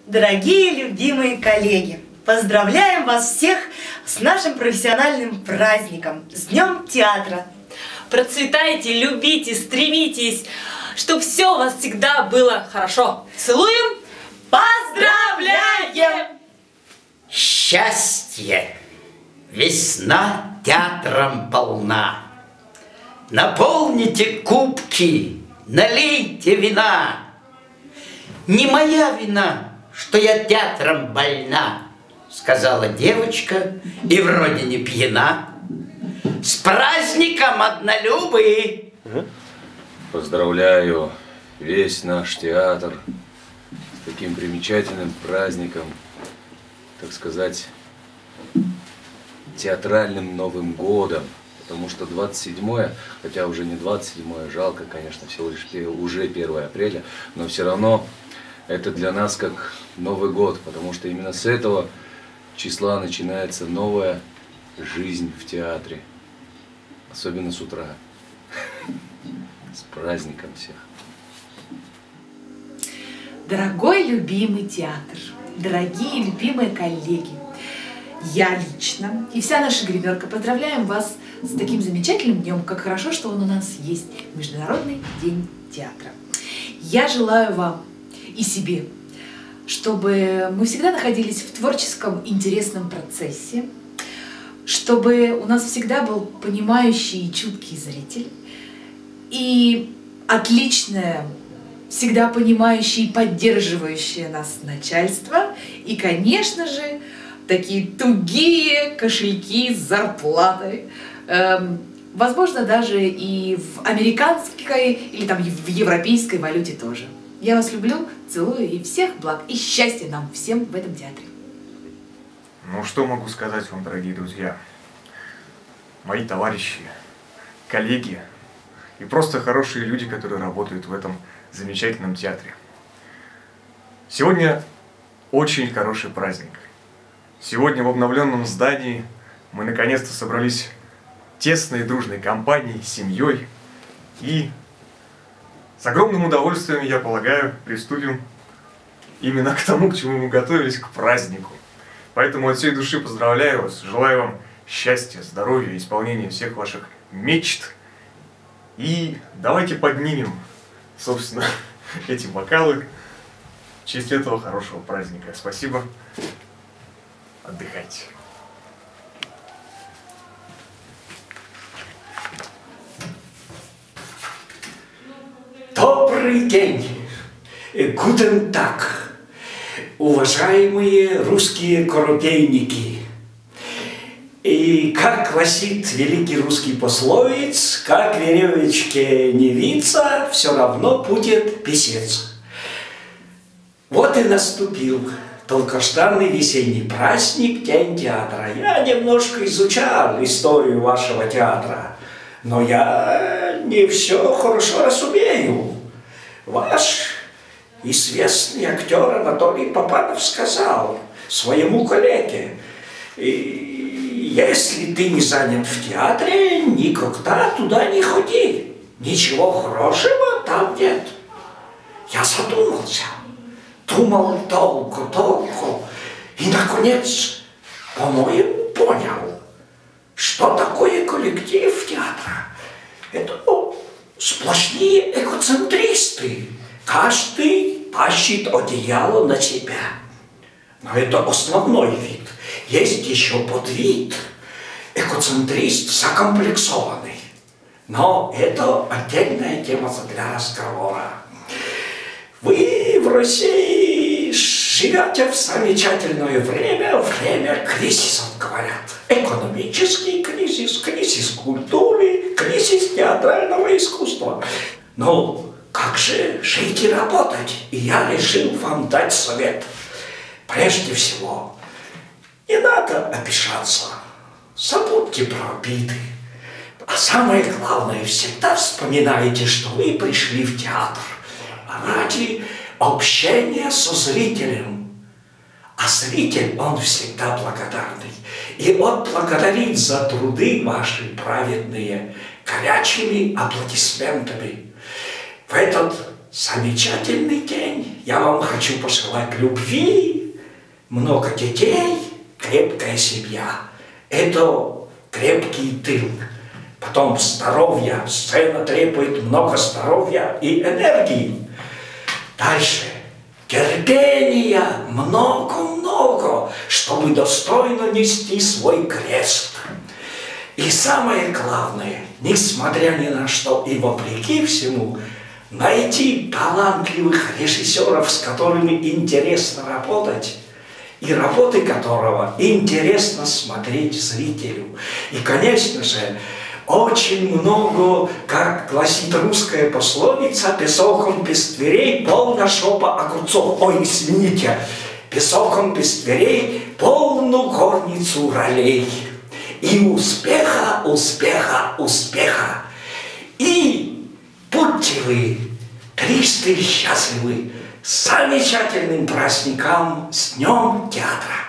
Дорогие любимые коллеги, поздравляем вас всех с нашим профессиональным праздником, с Днем театра. Процветайте, любите, стремитесь, чтобы все у вас всегда было хорошо. Целуем, поздравляем! Счастье! Весна театром полна. Наполните кубки, налейте вина. Не моя вина, что я театром больна, сказала девочка и вроде не пьяна. С праздником, однолюбы! Поздравляю весь наш театр с таким примечательным праздником, так сказать, театральным Новым годом. Потому что 27-е, хотя уже не 27-е, жалко, конечно, всего лишь уже 1 апреля, но все равно это для нас как Новый год, потому что именно с этого числа начинается новая жизнь в театре. Особенно с утра. С праздником всех. Дорогой любимый театр, дорогие любимые коллеги, я лично и вся наша гримерка поздравляем вас с таким замечательным днем, как хорошо, что он у нас есть, Международный день театра. Я желаю вам и себе, чтобы мы всегда находились в творческом интересном процессе, чтобы у нас всегда был понимающий и чуткий зритель, и отличное, всегда понимающее и поддерживающее нас начальство, и, конечно же, такие тугие кошельки с зарплатой. Возможно, даже и в американской или там в европейской валюте тоже. Я вас люблю, целую и всех благ и счастья нам всем в этом театре. Ну, что могу сказать вам, дорогие друзья, мои товарищи, коллеги и просто хорошие люди, которые работают в этом замечательном театре. Сегодня очень хороший праздник. Сегодня в обновленном здании мы наконец-то собрались тесной и дружной компанией, семьей. И с огромным удовольствием, я полагаю, приступим именно к тому, к чему мы готовились, к празднику. Поэтому от всей души поздравляю вас, желаю вам счастья, здоровья, исполнения всех ваших мечт. И давайте поднимем, собственно, эти бокалы в честь этого хорошего праздника. Спасибо. Отдыхайте. Добрый день, Guten Tag, уважаемые русские коробейники. И как гласит великий русский пословиц, как веревочке не виться, все равно будет писец. Вот и наступил долгожданный весенний праздник, День театра. Я немножко изучал историю вашего театра, но я не все хорошо разумею. Ваш известный актер Анатолий Попанов сказал своему коллеге: если ты не занят в театре, никогда туда не ходи. Ничего хорошего там нет. Я задумался. Думал долго, и, наконец, по-моему, понял, что такое коллектив театра. Это сплошные эгоцентристы. Каждый тащит одеяло на себя. Но это основной вид. Есть еще подвид. Эгоцентрист закомплексованный. Но это отдельная тема для разговора. Вы в России живете в замечательное время, время кризисов, говорят. Экономический кризис, кризис культуры, кризис театрального искусства. Ну, как же жить и работать? И я решил вам дать совет. Прежде всего, не надо обижаться, забудьте про обиды. А самое главное, всегда вспоминайте, что вы пришли в театр ради общения со зрителем. А зритель, он всегда благодарный. И он благодарит за труды ваши праведные горячими аплодисментами. В этот замечательный день я вам хочу пожелать любви, много детей, крепкая семья. Это крепкий тыл. Потом здоровье. Сцена требует много здоровья и энергии. Дальше. Терпения много-много, чтобы достойно нести свой крест. И самое главное, несмотря ни на что и вопреки всему, найти талантливых режиссеров, с которыми интересно работать, и работы которого интересно смотреть зрителю. И, конечно же, очень много, как гласит русская пословица, без окон, без дверей, полна шопа огурцов. Ой, извините, без окон, без дверей, полную горницу ролей. И успеха, успеха, успеха. И будьте вы трижды счастливы с замечательным праздником, с Днем театра.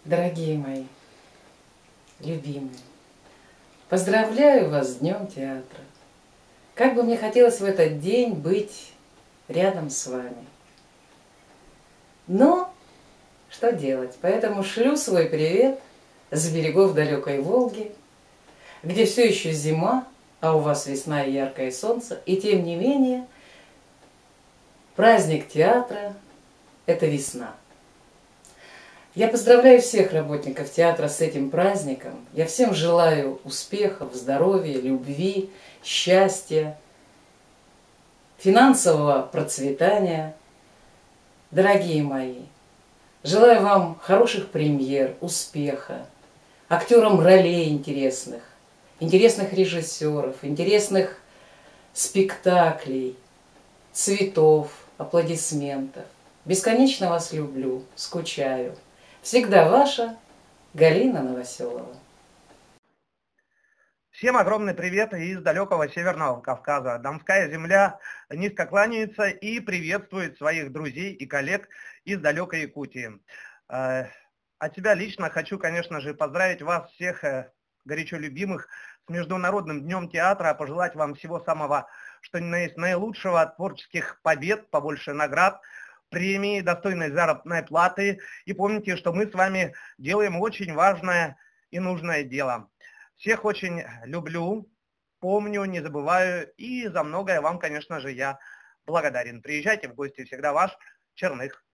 Дорогие мои, любимые, поздравляю вас с Днем театра. Как бы мне хотелось в этот день быть рядом с вами. Но что делать? Поэтому шлю свой привет с берегов далекой Волги, где все еще зима, а у вас весна и яркое солнце. И тем не менее, праздник театра – это весна. Я поздравляю всех работников театра с этим праздником. Я всем желаю успехов, здоровья, любви, счастья, финансового процветания. Дорогие мои, желаю вам хороших премьер, успеха, актерам ролей интересных, интересных режиссеров, интересных спектаклей, цветов, аплодисментов. Бесконечно вас люблю, скучаю. Всегда ваша Галина Новоселова. Всем огромный привет из далекого Северного Кавказа. Донская земля низко кланяется и приветствует своих друзей и коллег из далекой Якутии. От себя лично хочу, конечно же, поздравить вас всех, горячо любимых, с Международным днем театра, пожелать вам всего самого, что есть наилучшего, творческих побед, побольше наград, премии, достойной заработной платы. И помните, что мы с вами делаем очень важное и нужное дело. Всех очень люблю, помню, не забываю, и за многое вам, конечно же, я благодарен. Приезжайте в гости, всегда ваш Черных.